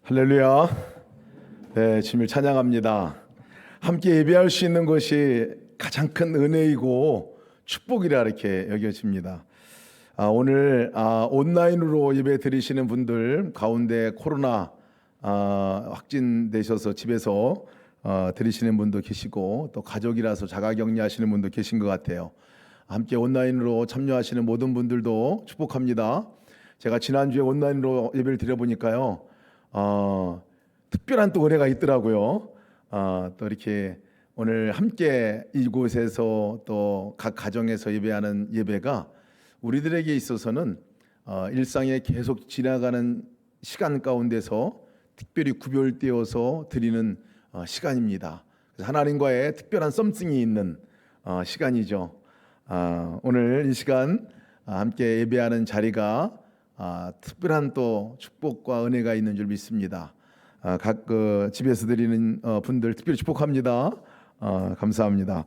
할렐루야. 네, 주님을 찬양합니다. 함께 예배할 수 있는 것이 가장 큰 은혜이고 축복이라 이렇게 여겨집니다. 오늘 온라인으로 예배 드리시는 분들 가운데 코로나 확진되셔서 집에서 드리시는 분도 계시고 또 가족이라서 자가격리하시는 분도 계신 것 같아요. 함께 온라인으로 참여하시는 모든 분들도 축복합니다. 제가 지난주에 온라인으로 예배를 드려보니까요, 특별한 또 은혜가 있더라고요. 또 이렇게 오늘 함께 이곳에서 또 각 가정에서 예배하는 예배가 우리들에게 있어서는 일상에 계속 지나가는 시간 가운데서 특별히 구별되어서 드리는 시간입니다. 그래서 하나님과의 특별한 썸씽이 있는 시간이죠. 오늘 이 시간 함께 예배하는 자리가 특별한 또 축복과 은혜가 있는 줄 믿습니다. 각 집에서 드리는 분들 특별히 축복합니다. 감사합니다.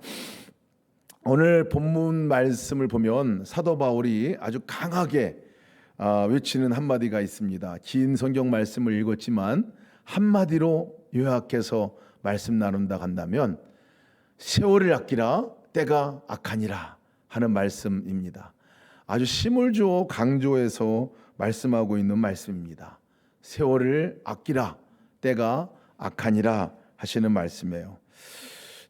오늘 본문 말씀을 보면 사도 바울이 아주 강하게 외치는 한마디가 있습니다. 긴 성경 말씀을 읽었지만 한마디로 요약해서 말씀 나눈다 한다면 세월을 아끼라 때가 악하니라 하는 말씀입니다. 아주 힘을 주어 강조해서 말씀하고 있는 말씀입니다. 세월을 아끼라 때가 악하니라 하시는 말씀이에요.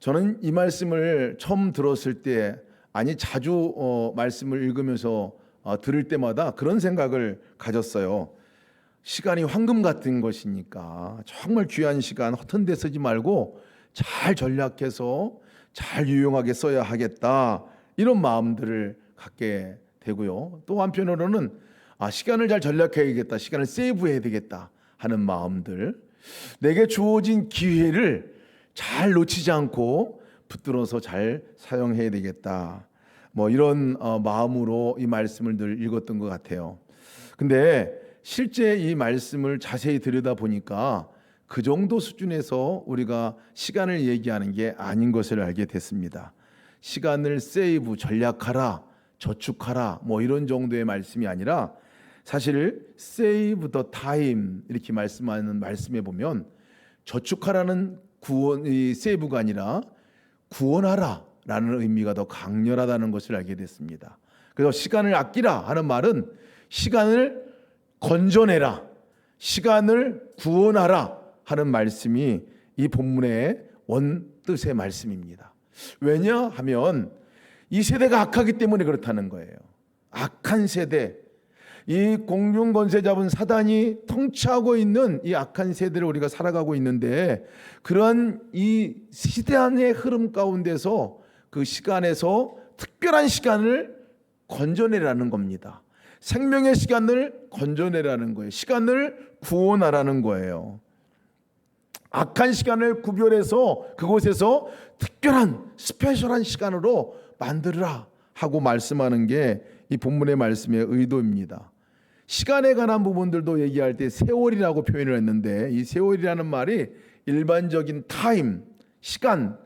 저는 이 말씀을 처음 들었을 때 자주 말씀을 읽으면서 들을 때마다 그런 생각을 가졌어요. 시간이 황금 같은 것이니까 정말 귀한 시간 허튼 데 쓰지 말고 잘 전략해서 잘 유용하게 써야 하겠다, 이런 마음들을 갖게 되고요. 또 한편으로는 시간을 잘 전략해야겠다, 시간을 세이브해야 되겠다 하는 마음들, 내게 주어진 기회를 잘 놓치지 않고 붙들어서 잘 사용해야 되겠다, 이런 마음으로 이 말씀을 늘 읽었던 것 같아요. 근데 실제 이 말씀을 자세히 들여다보니까 그 정도 수준에서 우리가 시간을 얘기하는 게 아닌 것을 알게 됐습니다. 시간을 세이브, 전략하라, 저축하라 이런 정도의 말씀이 아니라 사실 save the time 이렇게 말씀하는 말씀에 보면 저축하라는 구원이 세이브가 아니라 구원하라라는 의미가 더 강렬하다는 것을 알게 됐습니다. 그래서 시간을 아끼라 하는 말은 시간을 건져내라, 시간을 구원하라 하는 말씀이 이 본문의 원뜻의 말씀입니다. 왜냐하면 이 세대가 악하기 때문에 그렇다는 거예요. 악한 세대, 이 공중 권세 잡은 사단이 통치하고 있는 이 악한 세대를 우리가 살아가고 있는데, 그러한 이 시대의 흐름 가운데서 그 시간에서 특별한 시간을 건져내라는 겁니다. 생명의 시간을 건져내라는 거예요. 시간을 구원하라는 거예요. 악한 시간을 구별해서 그곳에서 특별한 스페셜한 시간으로 만들어라 하고 말씀하는 게 이 본문의 말씀의 의도입니다. 시간에 관한 부분들도 얘기할 때 세월이라고 표현을 했는데, 이 세월이라는 말이 일반적인 타임, 시간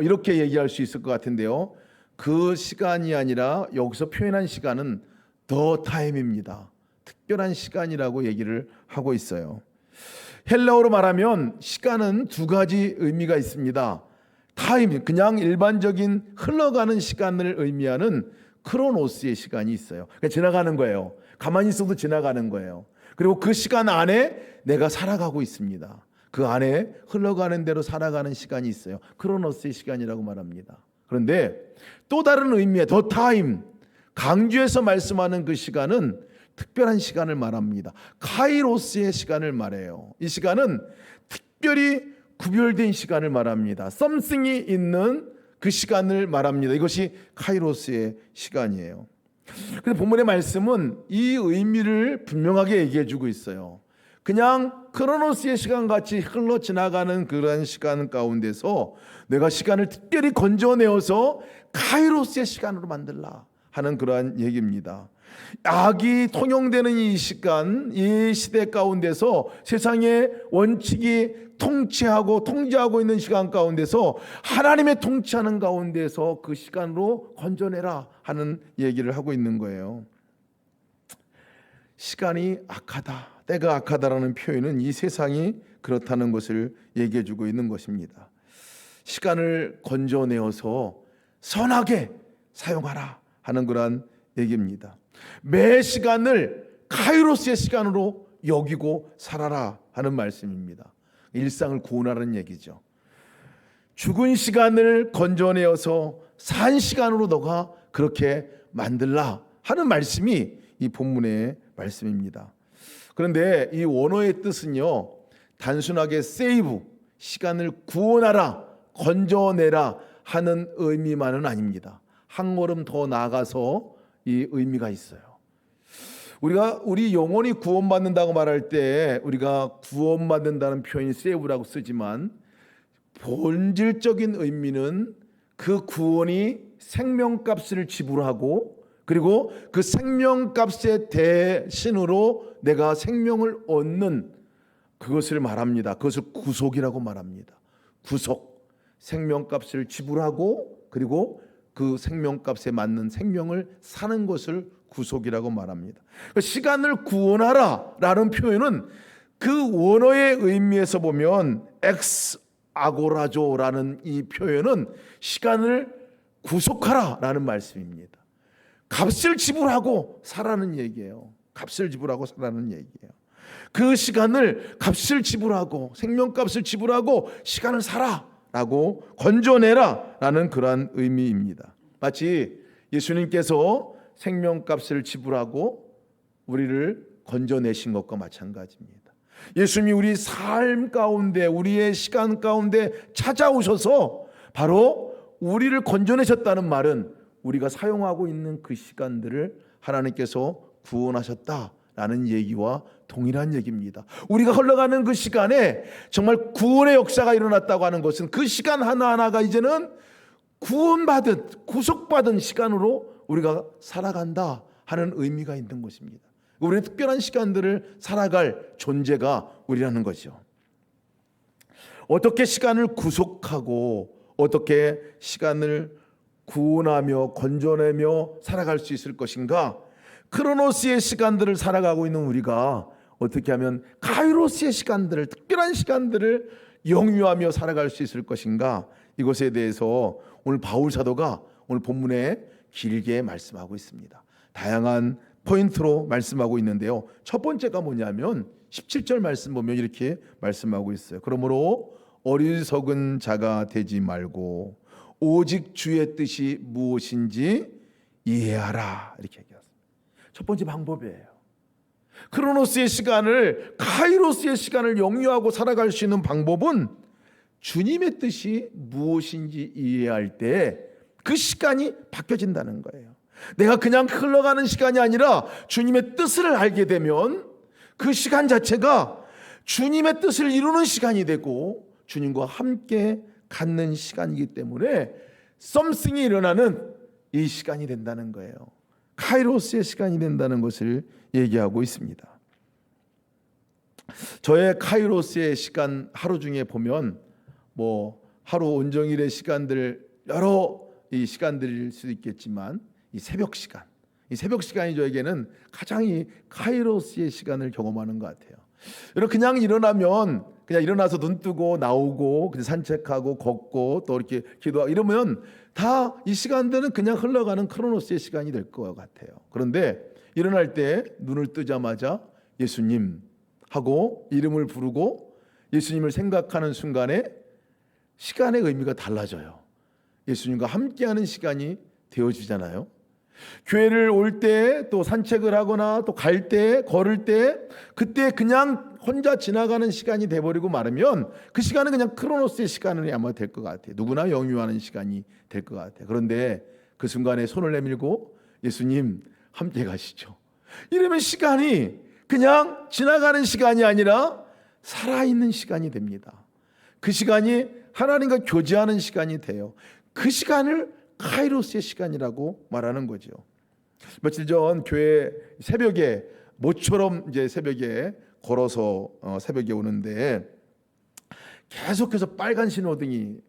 이렇게 얘기할 수 있을 것 같은데요, 그 시간이 아니라 여기서 표현한 시간은 더 타임입니다. 특별한 시간이라고 얘기를 하고 있어요. 헬라어로 말하면 시간은 두 가지 의미가 있습니다. 타임, 그냥 일반적인 흘러가는 시간을 의미하는 크로노스의 시간이 있어요. 그러니까 지나가는 거예요. 가만히 있어도 지나가는 거예요. 그리고 그 시간 안에 내가 살아가고 있습니다. 그 안에 흘러가는 대로 살아가는 시간이 있어요. 크로노스의 시간이라고 말합니다. 그런데 또 다른 의미의 더 타임, 강조해서 말씀하는 그 시간은 특별한 시간을 말합니다. 카이로스의 시간을 말해요. 이 시간은 특별히 구별된 시간을 말합니다. something이 있는 그 시간을 말합니다. 이것이 카이로스의 시간이에요. 그런데 본문의 말씀은 이 의미를 분명하게 얘기해 주고 있어요. 그냥 크로노스의 시간같이 흘러 지나가는 그런 시간 가운데서 내가 시간을 특별히 건져내어서 카이로스의 시간으로 만들라 하는 그러한 얘기입니다. 악이 통용되는 이 시간, 이 시대 가운데서 세상의 원칙이 통치하고 통제하고 있는 시간 가운데서 하나님의 통치하는 가운데서 그 시간으로 건져내라 하는 얘기를 하고 있는 거예요. 시간이 악하다, 때가 악하다라는 표현은 이 세상이 그렇다는 것을 얘기해 주고 있는 것입니다. 시간을 건져내어서 선하게 사용하라 하는 그러한 얘기입니다. 매 시간을 카이로스의 시간으로 여기고 살아라 하는 말씀입니다. 일상을 구원하라는 얘기죠. 죽은 시간을 건져내어서 산 시간으로 너가 그렇게 만들라 하는 말씀이 이 본문의 말씀입니다. 그런데 이 원어의 뜻은요, 단순하게 세이브, 시간을 구원하라, 건져내라 하는 의미만은 아닙니다. 한 걸음 더 나아가서 이 의미가 있어요. 우리 영혼이 구원받는다고 말할 때 우리가 구원받는다는 표현이 세이브라고 쓰지만 본질적인 의미는 그 구원이 생명값을 지불하고 그리고 그 생명값의 대신으로 내가 생명을 얻는 그것을 말합니다. 그것을 구속이라고 말합니다. 구속, 생명값을 지불하고 그리고 그 생명값에 맞는 생명을 사는 것을 구속이라고 말합니다. 시간을 구원하라 라는 표현은 그 원어의 의미에서 보면 엑스 아고라조라는 이 표현은 시간을 구속하라 라는 말씀입니다. 값을 지불하고 사라는 얘기예요. 값을 지불하고 사라는 얘기예요. 그 시간을 값을 지불하고 생명값을 지불하고 시간을 사라라고 건져내라라는 그러한 의미입니다. 마치 예수님께서 생명값을 지불하고 우리를 건져내신 것과 마찬가지입니다. 예수님이 우리 삶 가운데 우리의 시간 가운데 찾아오셔서 바로 우리를 건져내셨다는 말은 우리가 사용하고 있는 그 시간들을 하나님께서 구원하셨다라는 얘기와 동일한 얘기입니다. 우리가 흘러가는 그 시간에 정말 구원의 역사가 일어났다고 하는 것은 그 시간 하나하나가 이제는 구원받은 구속받은 시간으로 우리가 살아간다 하는 의미가 있는 것입니다. 우리의 특별한 시간들을 살아갈 존재가 우리라는 거죠. 어떻게 시간을 구속하고 어떻게 시간을 구원하며 건져내며 살아갈 수 있을 것인가? 크로노스의 시간들을 살아가고 있는 우리가 어떻게 하면 카이로스의 시간들을, 특별한 시간들을 영유하며 살아갈 수 있을 것인가? 이것에 대해서 오늘 바울 사도가 오늘 본문에 길게 말씀하고 있습니다. 다양한 포인트로 말씀하고 있는데요. 첫 번째가 뭐냐면 17절 말씀 보면 이렇게 말씀하고 있어요. 그러므로 어리석은 자가 되지 말고 오직 주의 뜻이 무엇인지 이해하라, 이렇게 얘기했습니다. 첫 번째 방법이에요. 크로노스의 시간을, 카이로스의 시간을 영유하고 살아갈 수 있는 방법은 주님의 뜻이 무엇인지 이해할 때 그 시간이 바뀌어진다는 거예요. 내가 그냥 흘러가는 시간이 아니라 주님의 뜻을 알게 되면 그 시간 자체가 주님의 뜻을 이루는 시간이 되고 주님과 함께 갖는 시간이기 때문에 썸씽이 일어나는 이 시간이 된다는 거예요. 카이로스의 시간이 된다는 것을 얘기하고 있습니다. 저의 카이로스의 시간 하루 중에 보면 하루 온종일의 시간들 여러 이 시간들일 수도 있겠지만 이 새벽 시간이 저에게는 가장 이 카이로스의 시간을 경험하는 것 같아요. 여러분 그냥 일어나서 눈 뜨고 나오고 그냥 산책하고 걷고 또 이렇게 기도하고 이러면 다 이 시간들은 그냥 흘러가는 크로노스의 시간이 될 것 같아요. 그런데 일어날 때 눈을 뜨자마자 예수님 하고 이름을 부르고 예수님을 생각하는 순간에 시간의 의미가 달라져요. 예수님과 함께하는 시간이 되어지잖아요. 교회를 올 때 또 산책을 하거나 또 갈 때 걸을 때 그때 그냥 혼자 지나가는 시간이 돼버리고 말으면 그 시간은 그냥 크로노스의 시간이 아마 될 것 같아요. 누구나 영유하는 시간이 될 것 같아요. 그런데 그 순간에 손을 내밀고 예수님 함께 가시죠. 이러면 시간이 그냥 지나가는 시간이 아니라 살아있는 시간이 됩니다. 그 시간이 하나님과 교제하는 시간이 돼요. 그 시간을 카이로스의 시간이라고 말하는 거죠. 며칠 전 교회 새벽에 모처럼 이제 새벽에 걸어서 새벽에 오는데 계속해서 빨간 신호등이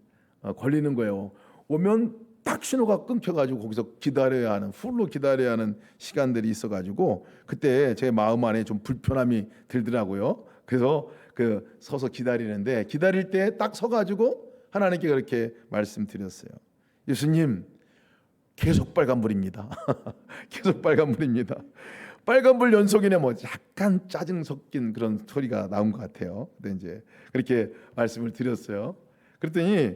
걸리는 거예요. 오면 딱 신호가 끊겨가지고 거기서 기다려야 하는, 풀로 기다려야 하는 시간들이 있어가지고 그때 제 마음 안에 좀 불편함이 들더라고요. 그래서 서서 기다리는데, 기다릴 때 딱 서가지고 하나님께 그렇게 말씀드렸어요. 예수님, 계속 빨간불입니다. 계속 빨간불입니다. 빨간불 연속이네. 뭐 약간 짜증 섞인 그런 소리가 나온 것 같아요. 근데 이제 그렇게 말씀을 드렸어요. 그랬더니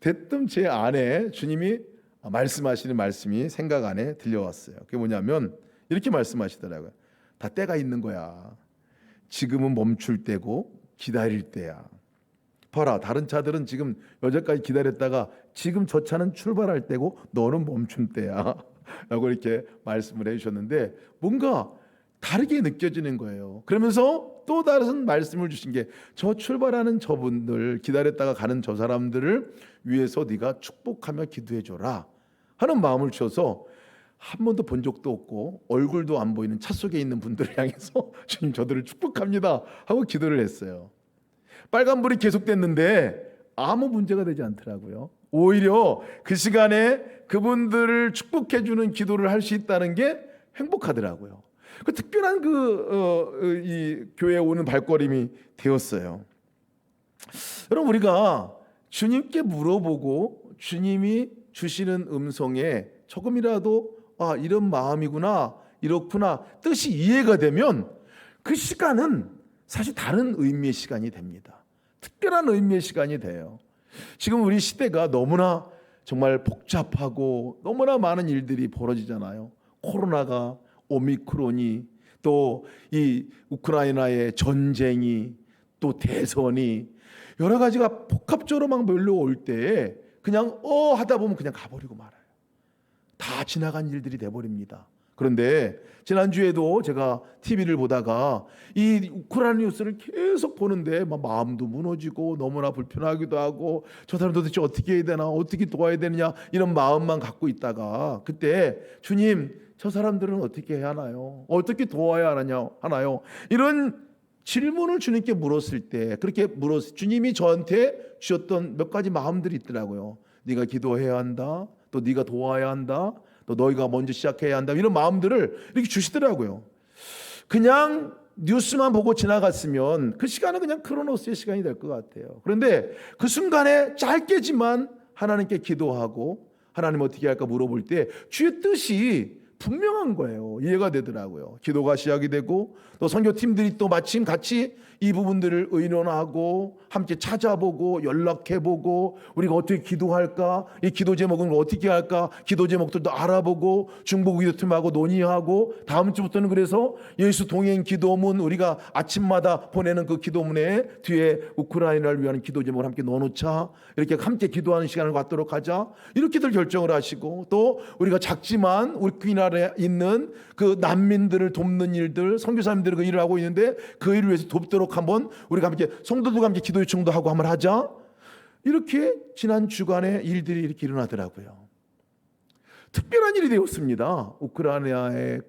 대뜸 제 안에 주님이 말씀하시는 말씀이 생각 안에 들려왔어요. 그게 뭐냐면 이렇게 말씀하시더라고요. 다 때가 있는 거야. 지금은 멈출 때고 기다릴 때야. 봐라, 다른 차들은 지금 여기까지 기다렸다가 지금 저 차는 출발할 때고 너는 멈춘 때야 라고 이렇게 말씀을 해주셨는데 뭔가 다르게 느껴지는 거예요. 그러면서 또 다른 말씀을 주신 게, 저 출발하는 저분들, 기다렸다가 가는 저 사람들을 위해서 네가 축복하며 기도해 줘라 하는 마음을 주셔서, 한 번도 본 적도 없고 얼굴도 안 보이는 차 속에 있는 분들을 향해서 주님, 저들을 축복합니다 하고 기도를 했어요. 빨간불이 계속됐는데 아무 문제가 되지 않더라고요. 오히려 그 시간에 그분들을 축복해 주는 기도를 할 수 있다는 게 행복하더라고요. 그 특별한 이 교회에 오는 발걸음이 되었어요. 여러분, 우리가 주님께 물어보고 주님이 주시는 음성에 조금이라도 이런 마음이구나, 이렇구나 뜻이 이해가 되면 그 시간은 사실 다른 의미의 시간이 됩니다. 특별한 의미의 시간이 돼요. 지금 우리 시대가 너무나 정말 복잡하고 너무나 많은 일들이 벌어지잖아요. 코로나가, 오미크론이, 또 이 우크라이나의 전쟁이, 또 대선이, 여러 가지가 복합적으로 막 몰려올 때에 그냥 하다 보면 그냥 가버리고 말아요. 다 지나간 일들이 돼버립니다. 그런데 지난주에도 제가 TV를 보다가 이 우크라이나 뉴스를 계속 보는데 막 마음도 무너지고 너무나 불편하기도 하고, 저 사람 도대체 어떻게 해야 되나, 어떻게 도와야 되느냐, 이런 마음만 갖고 있다가 그때 주님, 저 사람들은 어떻게 해야 하나요? 어떻게 도와야 하나요? 이런 질문을 주님께 물었을 때, 그렇게 주님이 저한테 주셨던 몇 가지 마음들이 있더라고요. 네가 기도해야 한다, 또 네가 도와야 한다, 또 너희가 먼저 시작해야 한다, 이런 마음들을 이렇게 주시더라고요. 그냥 뉴스만 보고 지나갔으면 그 시간은 그냥 크로노스의 시간이 될 것 같아요. 그런데 그 순간에 짧게지만 하나님께 기도하고 하나님 어떻게 할까 물어볼 때 주의 뜻이 분명한 거예요. 이해가 되더라고요. 기도가 시작이 되고, 또 선교팀들이 또 마침 같이 이 부분들을 의논하고 함께 찾아보고 연락해보고, 우리가 어떻게 기도할까, 이 기도 제목은 어떻게 할까, 기도 제목들도 알아보고 중보기도팀하고 논의하고, 다음 주부터는 그래서 예수 동행 기도문, 우리가 아침마다 보내는 그 기도문에 뒤에 우크라이나를 위한 기도 제목을 함께 넣어놓자, 이렇게 함께 기도하는 시간을 갖도록 하자, 이렇게들 결정을 하시고, 또 우리가 작지만 우크라이나에 있는 그 난민들을 돕는 일들, 선교사님들이 그 일을 하고 있는데 그 일을 위해서 돕도록 한번 우리가 함께 성도들과 함께 기도 요청도 하고 한번 하자. 이렇게 지난 주간에 일들이 이렇게 일어나더라고요. 특별한 일이 되었습니다. 우크라이나의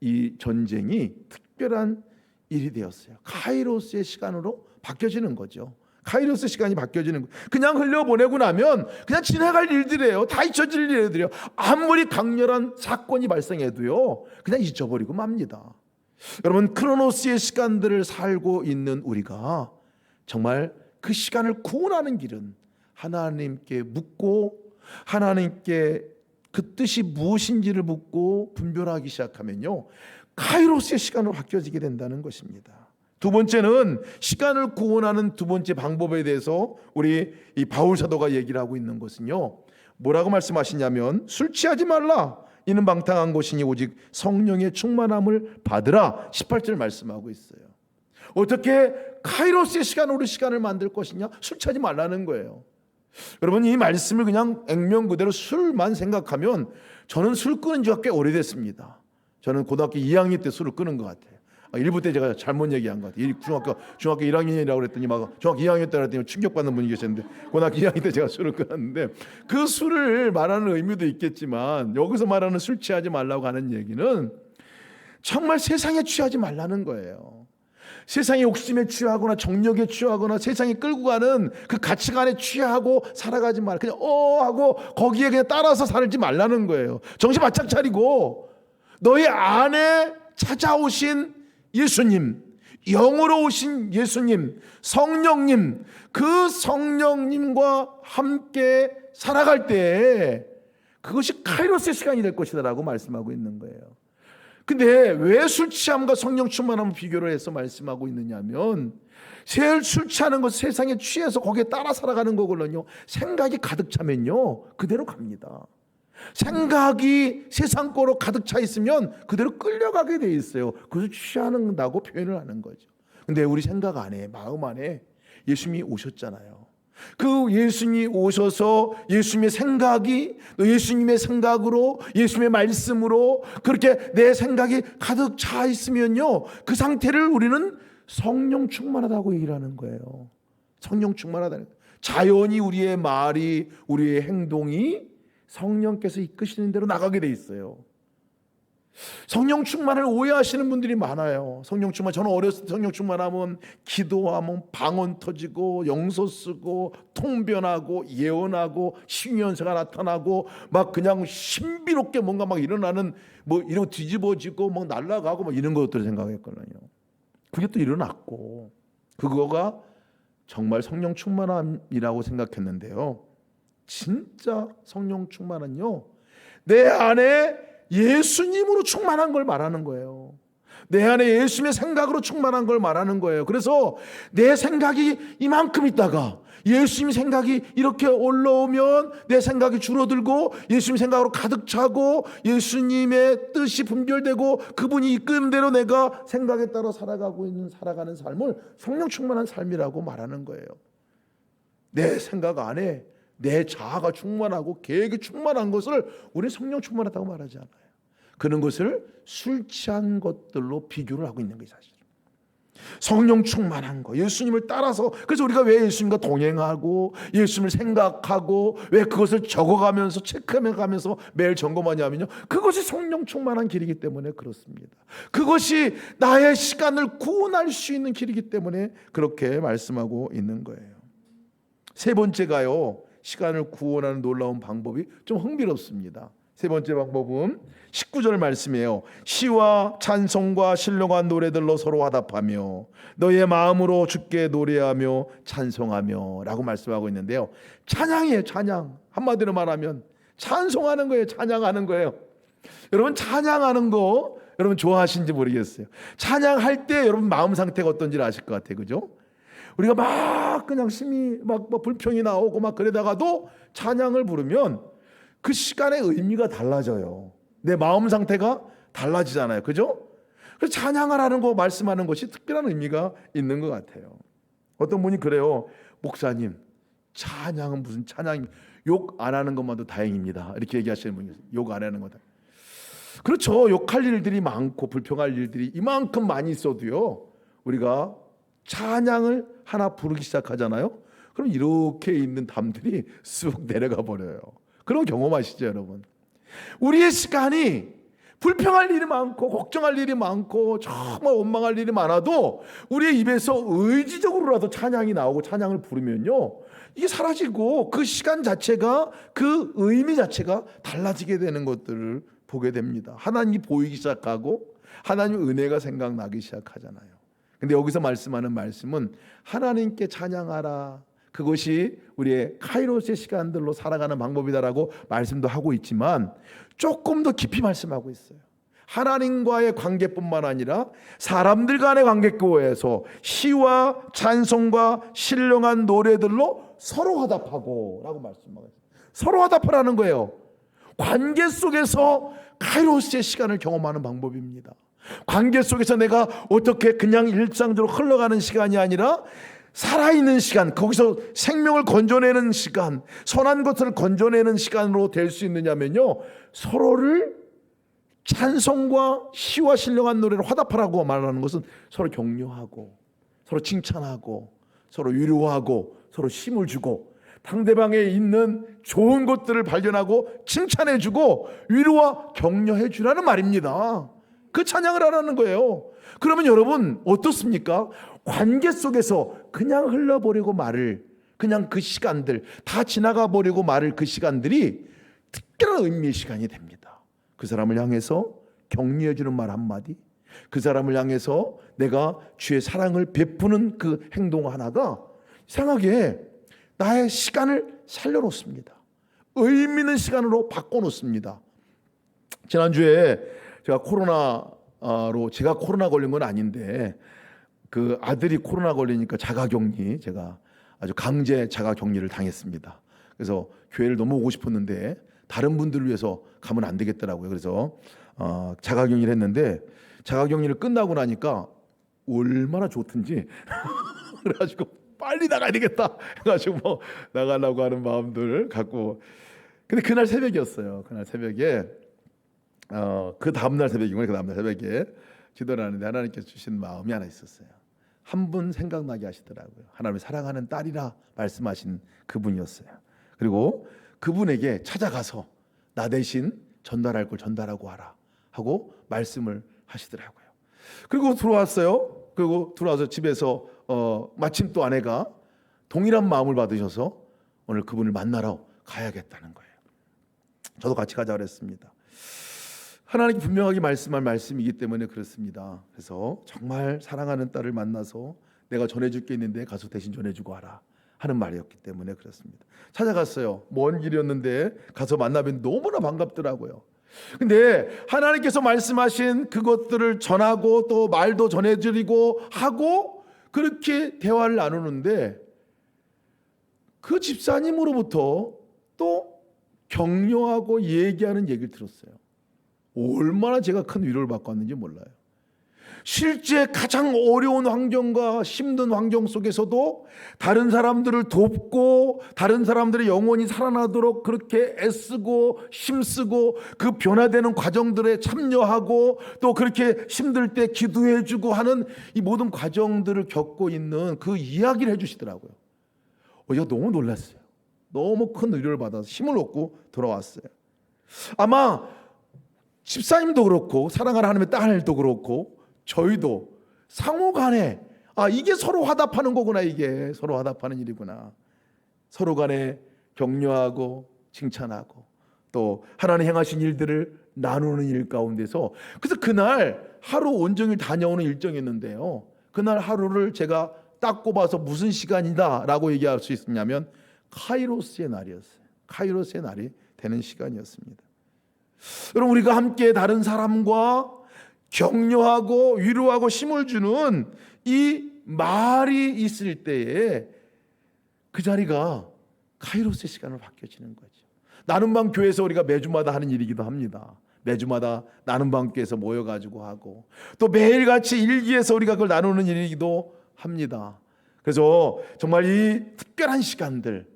이 전쟁이 특별한 일이 되었어요. 카이로스의 시간으로 바뀌어지는 거죠. 카이로스 시간이 바뀌어지는 거예요. 그냥 흘려보내고 나면 그냥 지나갈 일들이에요. 다 잊혀질 일들이에요. 아무리 강렬한 사건이 발생해도요, 그냥 잊어버리고 맙니다. 여러분, 크로노스의 시간들을 살고 있는 우리가 정말 그 시간을 구원하는 길은 하나님께 묻고, 하나님께 그 뜻이 무엇인지를 묻고 분별하기 시작하면요, 카이로스의 시간으로 바뀌어지게 된다는 것입니다. 두 번째는 시간을 구원하는 두 번째 방법에 대해서 우리 이 바울 사도가 얘기를 하고 있는 것은요, 뭐라고 말씀하시냐면, 술 취하지 말라, 이는 방탕한 것이니 오직 성령의 충만함을 받으라, 18절 말씀하고 있어요. 어떻게 카이로스의 시간으로 시간을 만들 것이냐? 술 취하지 말라는 거예요. 여러분, 이 말씀을 그냥 액면 그대로 술만 생각하면, 저는 술 끊은 지가 꽤 오래됐습니다. 저는 고등학교 2학년 때 술을 끊은 것 같아요. 1부 때 제가 잘못 얘기한 것 같아요. 중학교 1학년이라고 그랬더니 막 중학교 2학년 때 그랬더니 충격받는 분이 계셨는데, 고등학교 2학년 때 제가 술을 끊었는데, 그 술을 말하는 의미도 있겠지만 여기서 말하는 술 취하지 말라고 하는 얘기는 정말 세상에 취하지 말라는 거예요. 세상의 욕심에 취하거나 정력에 취하거나 세상이 끌고 가는 그 가치관에 취하고 살아가지 말고 그냥 하고 거기에 그냥 따라서 살지 말라는 거예요. 정신 바짝 차리고 너희 안에 찾아오신 예수님, 영으로 오신 예수님, 성령님, 그 성령님과 함께 살아갈 때 그것이 카이로스의 시간이 될 것이다 라고 말씀하고 있는 거예요. 근데 왜 술 취함과 성령 충만함을 비교를 해서 말씀하고 있느냐면 술 취하는 것 세상에 취해서 거기에 따라 살아가는 거거든요. 생각이 가득 차면요 그대로 갑니다. 생각이 세상 거로 가득 차 있으면 그대로 끌려가게 돼 있어요. 그래서 취한다고 표현을 하는 거죠. 근데 우리 생각 안에, 마음 안에 예수님이 오셨잖아요. 그 예수님이 오셔서 예수님의 생각이 또 예수님의 생각으로 예수님의 말씀으로 그렇게 내 생각이 가득 차 있으면요 그 상태를 우리는 성령 충만하다고 얘기를 하는 거예요. 성령 충만하다는 거예요. 자연히 우리의 말이 우리의 행동이 성령께서 이끄시는 대로 나가게 돼 있어요. 성령 충만을 오해하시는 분들이 많아요. 성령 충만, 저는 어렸을 때 성령 충만하면 기도하면 방언 터지고 영서 쓰고 통변하고 예언하고 신유연세가 나타나고 막 그냥 신비롭게 뭔가 막 일어나는 뭐 이런 뒤집어지고 막 날아가고 막 이런 것들을 생각했거든요. 그게 또 일어났고 그거가 정말 성령 충만함이라고 생각했는데요. 진짜 성령 충만은요 내 안에 예수님으로 충만한 걸 말하는 거예요. 내 안에 예수님의 생각으로 충만한 걸 말하는 거예요. 그래서 내 생각이 이만큼 있다가 예수님 생각이 이렇게 올라오면 내 생각이 줄어들고 예수님 생각으로 가득 차고 예수님의 뜻이 분별되고 그분이 이끄는 대로 내가 생각에 따라 살아가는 삶을 성령 충만한 삶이라고 말하는 거예요. 내 생각 안에 내 자아가 충만하고 계획이 충만한 것을 우리 성령 충만하다고 말하지 않아요. 그런 것을 술 취한 것들로 비교를 하고 있는 것이 사실은. 성령 충만한 거, 예수님을 따라서. 그래서 우리가 왜 예수님과 동행하고 예수님을 생각하고 왜 그것을 적어가면서 체크해가면서 매일 점검하냐면요, 그것이 성령 충만한 길이기 때문에 그렇습니다. 그것이 나의 시간을 구원할 수 있는 길이기 때문에 그렇게 말씀하고 있는 거예요. 세 번째가요, 시간을 구원하는 놀라운 방법이 좀 흥미롭습니다. 세 번째 방법은 19절 말씀이에요. 시와 찬송과 신령한 노래들로 서로 화답하며 너의 마음으로 주께 노래하며 찬송하며 라고 말씀하고 있는데요, 찬양이에요. 찬양. 한마디로 말하면 찬송하는 거예요. 찬양하는 거예요. 여러분 찬양하는 거 여러분 좋아하시는지 모르겠어요. 찬양할 때 여러분 마음 상태가 어떤지 아실 것 같아요. 그죠? 우리가 막 그냥 심히 막 불평이 나오고 막 그러다가도 찬양을 부르면 그 시간의 의미가 달라져요. 내 마음 상태가 달라지잖아요. 그죠? 그래서 찬양을 하는 거, 말씀하는 것이 특별한 의미가 있는 것 같아요. 어떤 분이 그래요. 목사님, 찬양은 무슨 찬양입니까? 욕 안 하는 것만도 다행입니다. 이렇게 얘기하시는 분이 있어요. 욕 안 하는 거다. 그렇죠. 욕할 일들이 많고 불평할 일들이 이만큼 많이 있어도요, 우리가 찬양을 하나 부르기 시작하잖아요. 그럼 이렇게 있는 담들이 쑥 내려가 버려요. 그런 경험하시죠, 여러분? 우리의 시간이 불평할 일이 많고 걱정할 일이 많고 정말 원망할 일이 많아도 우리의 입에서 의지적으로라도 찬양이 나오고 찬양을 부르면요, 이게 사라지고 그 시간 자체가, 그 의미 자체가 달라지게 되는 것들을 보게 됩니다. 하나님이 보이기 시작하고 하나님의 은혜가 생각나기 시작하잖아요. 근데 여기서 말씀하는 말씀은 하나님께 찬양하라, 그것이 우리의 카이로스의 시간들로 살아가는 방법이다라고 말씀도 하고 있지만 조금 더 깊이 말씀하고 있어요. 하나님과의 관계뿐만 아니라 사람들 간의 관계에서 시와 찬송과 신령한 노래들로 서로 화답하고 라고 말씀하고 있어요. 서로 화답하라는 거예요. 관계 속에서 카이로스의 시간을 경험하는 방법입니다. 관계 속에서 내가 어떻게 그냥 일상적으로 흘러가는 시간이 아니라 살아있는 시간, 거기서 생명을 건져내는 시간, 선한 것을 건져내는 시간으로 될 수 있느냐면요, 서로를 찬송과 시와 신령한 노래를 화답하라고 말하는 것은 서로 격려하고 서로 칭찬하고 서로 위로하고 서로 힘을 주고 상대방에 있는 좋은 것들을 발견하고 칭찬해주고 위로와 격려해 주라는 말입니다. 그 찬양을 하라는 거예요. 그러면 여러분 어떻습니까? 관계 속에서 그냥 흘러버리고 말을, 그냥 그 시간들 다 지나가 버리고 말을 그 시간들이 특별한 의미의 시간이 됩니다. 그 사람을 향해서 격려해 주는 말 한마디, 그 사람을 향해서 내가 주의 사랑을 베푸는 그 행동 하나가 이상하게 나의 시간을 살려놓습니다. 의미 있는 시간으로 바꿔놓습니다. 지난주에 제가 코로나 걸린 건 아닌데 그 아들이 코로나 걸리니까 자가격리, 제가 아주 강제 자가격리를 당했습니다. 그래서 교회를 너무 오고 싶었는데 다른 분들을 위해서 가면 안 되겠더라고요. 그래서 자가격리를 했는데 자가격리를 끝나고 나니까 얼마나 좋든지 그래가지고 빨리 나가야 되겠다 해가지고 뭐 나가려고 하는 마음들 갖고, 근데 그날 새벽이었어요. 그날 새벽에 그 다음날 새벽이군요. 그 다음날 새벽에 기도를 하는데 하나님께서 주신 마음이 하나 있었어요. 한 분 생각나게 하시더라고요. 하나님을 사랑하는 딸이라 말씀하신 그분이었어요. 그리고 그분에게 찾아가서 나 대신 전달할 걸 전달하고 하라 하고 말씀을 하시더라고요. 그리고 들어왔어요. 그리고 들어와서 집에서 마침 또 아내가 동일한 마음을 받으셔서 오늘 그분을 만나러 가야겠다는 거예요. 저도 같이 가자 그랬습니다. 하나님이 분명하게 말씀한 말씀이기 때문에 그렇습니다. 그래서 정말 사랑하는 딸을 만나서 내가 전해줄 게 있는데 가서 대신 전해주고 하라 하는 말이었기 때문에 그렇습니다. 찾아갔어요. 먼 길이었는데 가서 만나면 너무나 반갑더라고요. 근데 하나님께서 말씀하신 그것들을 전하고 또 말도 전해드리고 하고 그렇게 대화를 나누는데 그 집사님으로부터 또 격려하고 얘기하는 얘기를 들었어요. 얼마나 제가 큰 위로를 받고 왔는지 몰라요. 실제 가장 어려운 환경과 힘든 환경 속에서도 다른 사람들을 돕고 다른 사람들의 영혼이 살아나도록 그렇게 애쓰고 힘쓰고 그 변화되는 과정들에 참여하고 또 그렇게 힘들 때 기도해주고 하는 이 모든 과정들을 겪고 있는 그 이야기를 해주시더라고요. 제가 너무 놀랐어요. 너무 큰 위로를 받아서 힘을 얻고 돌아왔어요. 아마 집사님도 그렇고 사랑하는 하나님의 딸도 그렇고 저희도 상호 간에 이게 서로 화답하는 거구나, 이게 서로 화답하는 일이구나. 서로 간에 격려하고 칭찬하고 또 하나님 행하신 일들을 나누는 일 가운데서, 그래서 그날 하루 온종일 다녀오는 일정이었는데요. 그날 하루를 제가 딱 꼽아서 무슨 시간이다 라고 얘기할 수 있었냐면 카이로스의 날이었어요. 카이로스의 날이 되는 시간이었습니다. 여러분, 우리가 함께 다른 사람과 격려하고 위로하고 힘을 주는 이 말이 있을 때에 그 자리가 카이로스의 시간으로 바뀌어지는 거죠. 나눔방 교회에서 우리가 매주마다 하는 일이기도 합니다. 매주마다 나눔방 교회에서 모여가지고 하고 또 매일같이 일기에서 우리가 그걸 나누는 일이기도 합니다. 그래서 정말 이 특별한 시간들,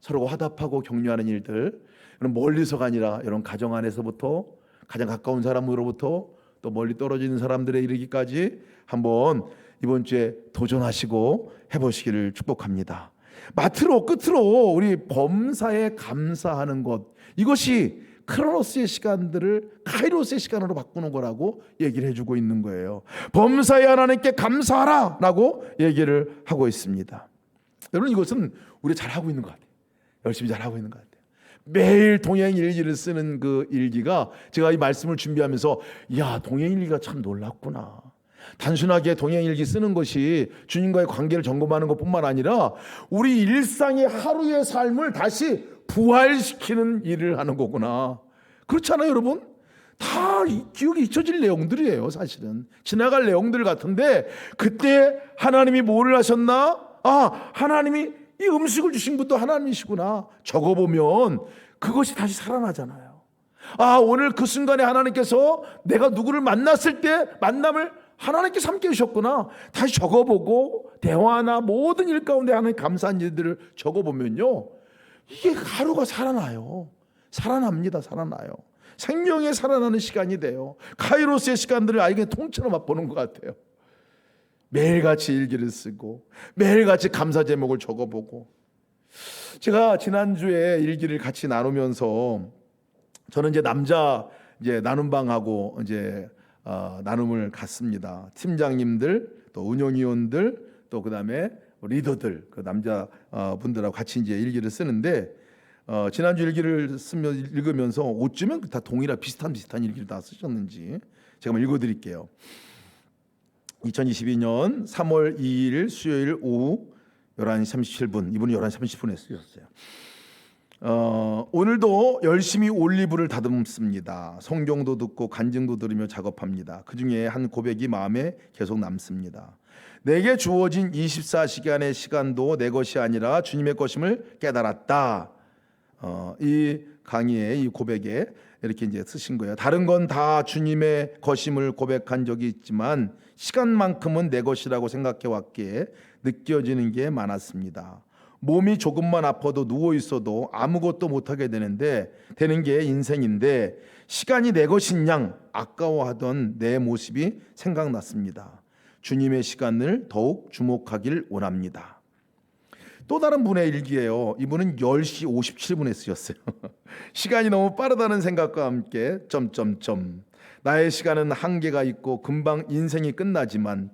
서로 화답하고 격려하는 일들, 멀리서가 아니라 이런 가정 안에서부터 가장 가까운 사람으로부터 또 멀리 떨어지는 사람들에 이르기까지 한번 이번 주에 도전하시고 해보시기를 축복합니다. 끝으로 우리 범사에 감사하는 것, 이것이 크로노스의 시간들을 카이로스의 시간으로 바꾸는 거라고 얘기를 해주고 있는 거예요. 범사에 하나님께 감사하라 라고 얘기를 하고 있습니다. 여러분, 이것은 우리 잘하고 있는 것 같아요. 열심히 잘하고 있는 것 같아요. 매일 동행일기를 쓰는 그 일기가, 제가 이 말씀을 준비하면서 동행일기가 참 놀랍구나. 단순하게 동행일기 쓰는 것이 주님과의 관계를 점검하는 것뿐만 아니라 우리 일상의 하루의 삶을 다시 부활시키는 일을 하는 거구나. 그렇잖아요, 여러분? 다 기억이 잊혀질 내용들이에요. 사실은 지나갈 내용들 같은데 그때 하나님이 뭐를 하셨나? 하나님이 이 음식을 주신 분도 하나님이시구나. 적어보면 그것이 다시 살아나잖아요. 오늘 그 순간에 하나님께서 내가 누구를 만났을 때 만남을 하나님께서 함께 해주셨구나. 다시 적어보고 대화나 모든 일 가운데 하나님 감사한 일들을 적어보면요, 이게 하루가 살아나요. 살아납니다. 살아나요. 생명에 살아나는 시간이 돼요. 카이로스의 시간들을 아이가 통째로 맛보는 것 같아요. 매일같이 일기를 쓰고 매일같이 감사 제목을 적어보고, 제가 지난주에 일기를 같이 나누면서 저는 이제 남자 나눔방하고 나눔을 갖습니다. 팀장님들, 또 운영위원들, 또 그다음에 리더들, 그 남자 분들하고 같이 이제 일기를 쓰는데 지난주 일기를 읽으면서 어쩌면 다 동일한 비슷한 일기를 다 쓰셨는지 제가 한번 읽어드릴게요. 2022년 3월 2일 수요일 오후 11시 37분, 이분이 11시 30분에 쓰셨어요. 오늘도 열심히 올리브를 다듬습니다. 성경도 듣고 간증도 들으며 작업합니다. 그 중에 한 고백이 마음에 계속 남습니다. 내게 주어진 24시간의 시간도 내 것이 아니라 주님의 것임을 깨달았다. 이 강의에, 이 고백에 이렇게 이제 쓰신 거예요. 다른 건 다 주님의 것임을 고백한 적이 있지만 시간만큼은 내 것이라고 생각해 왔기에 느껴지는 게 많았습니다. 몸이 조금만 아파도 누워 있어도 아무것도 못하게 되는 게 인생인데 시간이 내 것인 양 아까워하던 내 모습이 생각났습니다. 주님의 시간을 더욱 주목하길 원합니다. 또 다른 분의 일기예요. 이분은 10시 57분에 쓰셨어요. 시간이 너무 빠르다는 생각과 함께 나의 시간은 한계가 있고 금방 인생이 끝나지만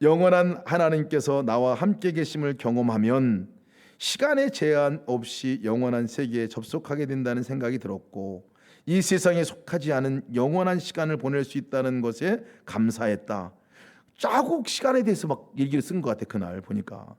영원한 하나님께서 나와 함께 계심을 경험하면 시간의 제한 없이 영원한 세계에 접속하게 된다는 생각이 들었고 이 세상에 속하지 않은 영원한 시간을 보낼 수 있다는 것에 감사했다. 짜고 시간에 대해서 막 일기를 쓴 것 같아. 그날 보니까.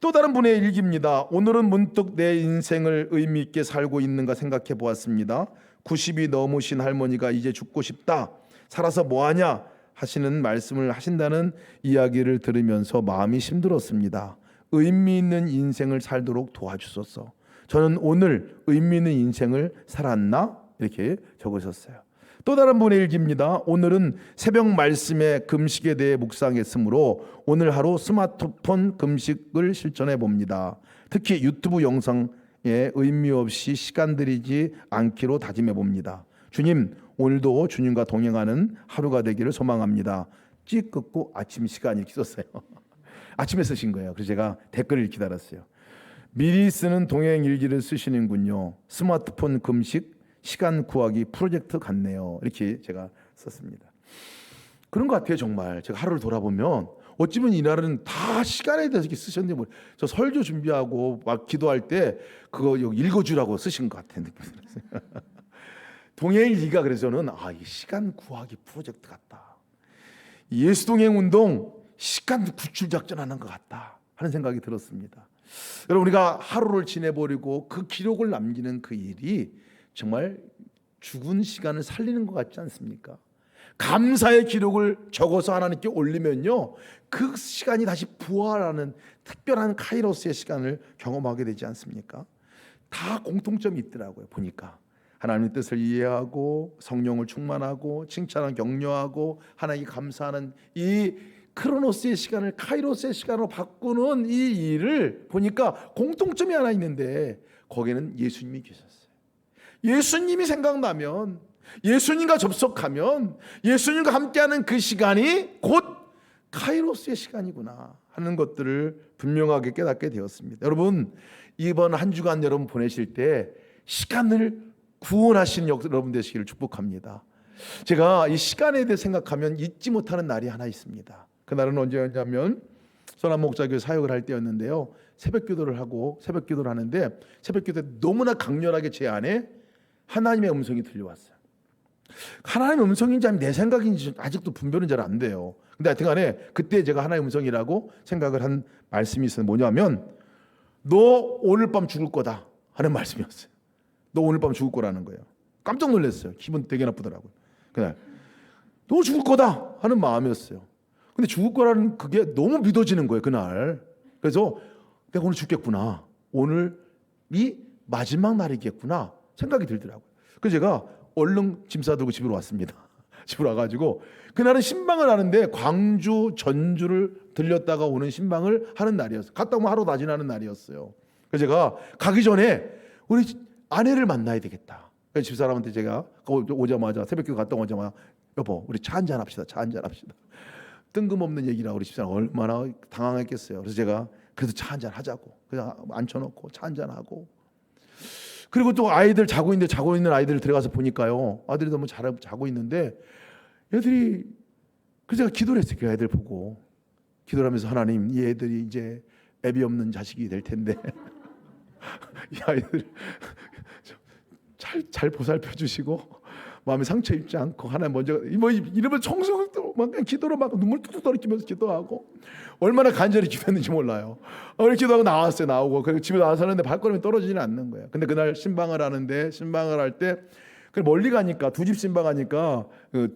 또 다른 분의 일기입니다. 오늘은 문득 내 인생을 의미 있게 살고 있는가 생각해 보았습니다. 90이 넘으신 할머니가 이제 죽고 싶다, 살아서 뭐하냐 하시는 말씀을 하신다는 이야기를 들으면서 마음이 힘들었습니다. 의미 있는 인생을 살도록 도와주소서. 저는 오늘 의미 있는 인생을 살았나? 이렇게 적으셨어요. 또 다른 분의 일기입니다. 오늘은 새벽 말씀의 금식에 대해 묵상했으므로 오늘 하루 스마트폰 금식을 실천해 봅니다. 특히 유튜브 영상에 의미 없이 시간 들이지 않기로 다짐해 봅니다. 주님, 오늘도 주님과 동행하는 하루가 되기를 소망합니다. 찍 긋고 아침 시간 이렇게 썼어요. 아침에 쓰신 거예요. 그래서 제가 댓글을 기다렸어요. 미리 쓰는 동행 일기를 쓰시는군요. 스마트폰 금식 시간 구하기 프로젝트 같네요. 이렇게 제가 썼습니다. 그런 것 같아요. 정말 제가 하루를 돌아보면 어찌면 이날은 다 시간에 대해서 이렇게 쓰셨는데 저 설교 준비하고 막 기도할 때 그거 여기 읽어주라고 쓰신 것 같은 느낌이 들었어요. 동행일기가 그래서 저는 이 시간 구하기 프로젝트 같다. 예수동행 운동 시간 구출 작전하는 것 같다 하는 생각이 들었습니다. 여러분, 우리가 하루를 지내버리고 그 기록을 남기는 그 일이 정말 죽은 시간을 살리는 것 같지 않습니까? 감사의 기록을 적어서 하나님께 올리면요, 그 시간이 다시 부활하는 특별한 카이로스의 시간을 경험하게 되지 않습니까? 다 공통점이 있더라고요. 보니까 하나님의 뜻을 이해하고 성령을 충만하고 칭찬하고 격려하고 하나님께 감사하는 이 크로노스의 시간을 카이로스의 시간으로 바꾸는 이 일을 보니까 공통점이 하나 있는데 거기에는 예수님이 계셨어요. 예수님이 생각나면, 예수님과 접속하면, 예수님과 함께하는 그 시간이 곧 카이로스의 시간이구나 하는 것들을 분명하게 깨닫게 되었습니다. 여러분, 이번 한 주간 여러분 보내실 때 시간을 구원하시는 여러분 되시기를 축복합니다. 제가 이 시간에 대해 생각하면 잊지 못하는 날이 하나 있습니다. 그날은 언제였냐면 선한 목자교회 사역을 할 때였는데요. 새벽 기도를 하는데 새벽 기도에 너무나 강렬하게 제 안에 하나님의 음성이 들려왔어요. 하나님의 음성인지 아니면 내 생각인지 아직도 분별은 잘 안 돼요. 근데 하여튼 간에 그때 제가 하나님의 음성이라고 생각을 한 말씀이 있어요. 뭐냐면 너 오늘 밤 죽을 거다 하는 말씀이었어요. 너 오늘 밤 죽을 거라는 거예요. 깜짝 놀랐어요. 기분 되게 나쁘더라고요. 그날 너 죽을 거다 하는 마음이었어요. 근데 죽을 거라는 그게 너무 믿어지는 거예요. 그날. 그래서 내가 오늘 죽겠구나, 오늘이 마지막 날이겠구나 생각이 들더라고요. 그래서 제가 얼른 짐 싸들고 집으로 왔습니다. 집으로 와가지고 그날은 신방을 하는데 광주 전주를 들렸다가 오는 신방을 하는 날이었어요. 갔다 오면 하루 다 지나는 날이었어요. 그래서 제가 가기 전에 우리 아내를 만나야 되겠다. 그래서 집사람한테 제가 오자마자 새벽기도 갔다 오자마자 여보, 우리 차 한잔 합시다. 차 한잔 합시다. 뜬금없는 얘기라 우리 집사람 얼마나 당황했겠어요. 그래서 제가 그래도 차 한잔 하자고 그냥 앉혀놓고 차 한잔 하고, 그리고 또 아이들 자고 있는 아이들을 들어가서 보니까요, 아들이 너무 잘 자고 있는데 애들이 그래서 제가 기도를 했어요. 그 애들 보고 기도를 하면서 하나님, 이 애들이 이제 애비 없는 자식이 될 텐데 이 아이들 잘 보살펴 주시고 마음에 상처 입지 않고 하나님 먼저 뭐 이러면 청소도 막 기도로 막 눈물 뚝뚝 떨어지면서 기도하고 얼마나 간절히 기도했는지 몰라요. 그렇게 기도하고 나왔어요. 나오고 그리고 집에 나와서 하는데 발걸음이 떨어지지는 않는 거예요. 근데 그날 신방을 하는데 신방을 할 때 멀리 가니까 두 집 신방하니까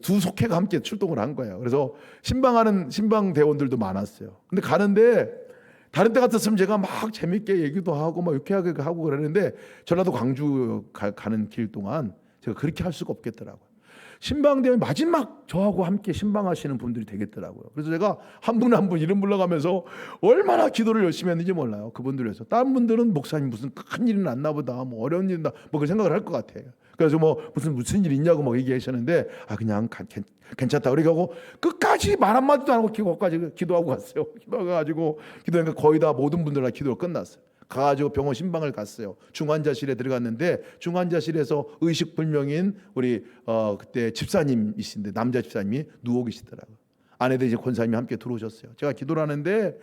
두 속회가 함께 출동을 한 거예요. 그래서 신방하는 신방 대원들도 많았어요. 근데 가는데 다른 때 같았으면 제가 막 재밌게 얘기도 하고 막 유쾌하게 하고 그러는데 전라도 광주 가는 길 동안 제가 그렇게 할 수가 없겠더라고요. 신방되면 마지막 저하고 함께 신방하시는 분들이 되겠더라고요. 그래서 제가 한 분 한 분 이름 불러가면서 얼마나 기도를 열심히 했는지 몰라요. 그분들을 위해서. 다른 분들은 목사님 무슨 큰 일은 안 나보다 뭐 어려운 일이다 뭐 그 생각을 할 것 같아요. 그래서 뭐 무슨 일 있냐고 막 얘기하셨는데 그냥 괜찮다 그러고 끝까지 말 한마디도 안 하고 거기까지 기도하고 갔어요. 기도해가지고 기도하니까 거의 다 모든 분들 다 기도가 끝났어요. 가가지고 병원 신방을 갔어요. 중환자실에 들어갔는데 중환자실에서 의식불명인 우리 그때 집사님이신데 남자 집사님이 누워 계시더라고요. 아내들 이제 권사님이 함께 들어오셨어요. 제가 기도를 하는데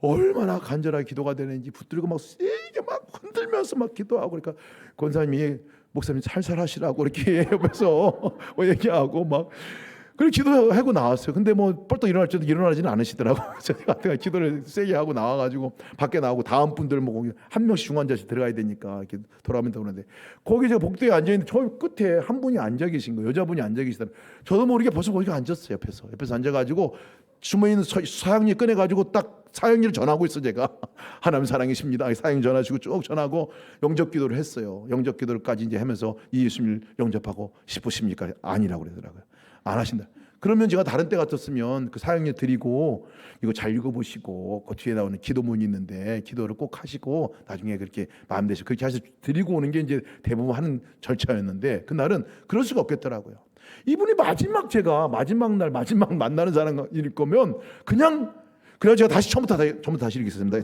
얼마나 간절하게 기도가 되는지 붙들고 막 세게 막 흔들면서 막 기도하고 그러니까 권사님이 목사님 살살하시라고 이렇게 옆에서 얘기하고 막 그리고 기도하고 나왔어요. 근데 뭐 벌떡 일어날 때도 일어나지는 않으시더라고요. 제가 기도를 세게 하고 나와가지고 밖에 나오고 다음 분들 뭐 한 명씩 중환자실 들어가야 되니까 이렇게 돌아오면서 그러는데 거기 제가 복도에 앉아 있는데 저 끝에 한 분이 앉아 계신 거예요. 여자분이 앉아 계시더라고요. 저도 모르게 벌써 거기 앉았어요. 옆에서 앉아가지고 주머니 있는 사형리 꺼내가지고 딱 사형리를 전하고 있어 제가. 하나님 사랑이십니다. 사형 전하시고 쭉 전하고 영접 기도를 했어요. 영접 기도를까지 이제 하면서 이 예수님을 영접하고 싶으십니까? 아니라고 그러더라고요. 안 하신다. 그러면 제가 다른 때 같았으면 그 사형리 드리고 이거 잘 읽어보시고 그 뒤에 나오는 기도문이 있는데 기도를 꼭 하시고 나중에 그렇게 마음 되시고 그렇게 하셔서 드리고 오는 게 이제 대부분 하는 절차였는데 그날은 그럴 수가 없겠더라고요. 이분이 제가 마지막 날 마지막 만나는 사람일 거면 그래서 제가 다시 처음부터 다시 읽겠습니다.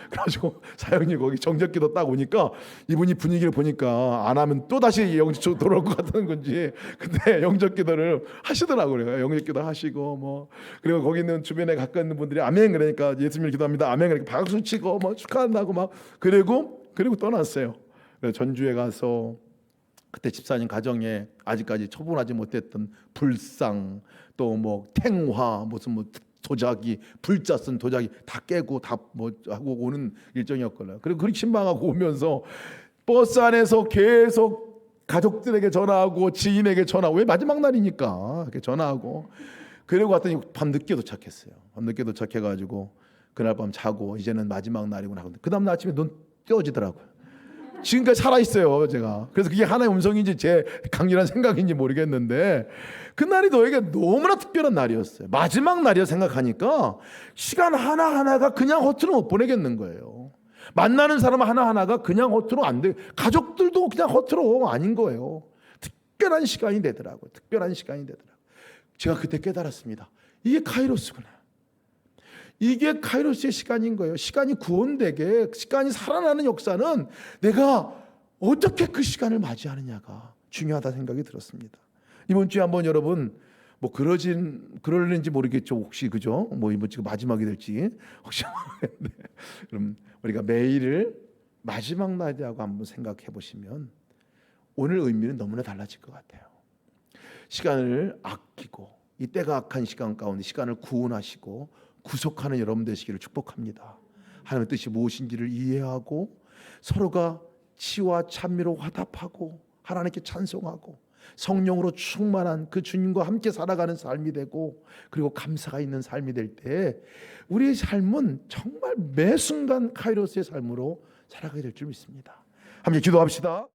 그래가지고 사형리 거기 정적기도 딱 오니까 이분이 분위기를 보니까 안 하면 또 다시 영적 돌아올 것 같은 건지 근데 영적기도를 하시더라고요. 영적기도 하시고 뭐 그리고 거기 있는 주변에 가까이 있는 분들이 아멘 그러니까 예수님을 기도합니다. 아멘 그러니까 박수 치고 뭐 축하한다고 막 그리고 떠났어요. 그래서 전주에 가서 그때 집사님 가정에 아직까지 처분하지 못했던 불상 또 뭐 탱화 무슨 뭐 도자기 불자 쓴 도자기 다 깨고 다 뭐 하고 오는 일정이었거든요. 그리고 그렇게 신방하고 오면서 버스 안에서 계속 가족들에게 전화하고 지인에게 전화하고 왜 마지막 날이니까 이렇게 전화하고 그리고 왔더니 밤 늦게 도착했어요. 밤 늦게 도착해가지고 그날 밤 자고 이제는 마지막 날이구나 하고 그 다음 날 아침에 눈 떼어지더라고요. 지금까지 살아있어요 제가. 그래서 그게 하나의 음성인지 제 강렬한 생각인지 모르겠는데 그날이 너에게 너무나 특별한 날이었어요. 마지막 날이라 생각하니까 시간 하나하나가 그냥 허투루 못 보내겠는 거예요. 만나는 사람 하나하나가 그냥 허투루 안 돼. 가족들도 그냥 허투루 아닌 거예요. 특별한 시간이 되더라고요. 제가 그때 깨달았습니다. 이게 카이로스구나. 이게 카이로스의 시간인 거예요. 시간이 구원되게 시간이 살아나는 역사는 내가 어떻게 그 시간을 맞이하느냐가 중요하다 생각이 들었습니다. 이번 주에 한번 여러분 뭐 그럴는지 모르겠죠. 혹시 그죠? 뭐 이번 주가 마지막이 될지 혹시 모르겠는데 그럼 우리가 매일을 마지막 날이라고 한번 생각해 보시면 오늘 의미는 너무나 달라질 것 같아요. 시간을 아끼고 이 때가 악한 시간 가운데 시간을 구원하시고 구속하는 여러분 되시기를 축복합니다. 하나님의 뜻이 무엇인지를 이해하고 서로가 치와 찬미로 화답하고 하나님께 찬송하고 성령으로 충만한 그 주님과 함께 살아가는 삶이 되고 그리고 감사가 있는 삶이 될 때 우리의 삶은 정말 매 순간 카이로스의 삶으로 살아가게 될 줄 믿습니다. 함께 기도합시다.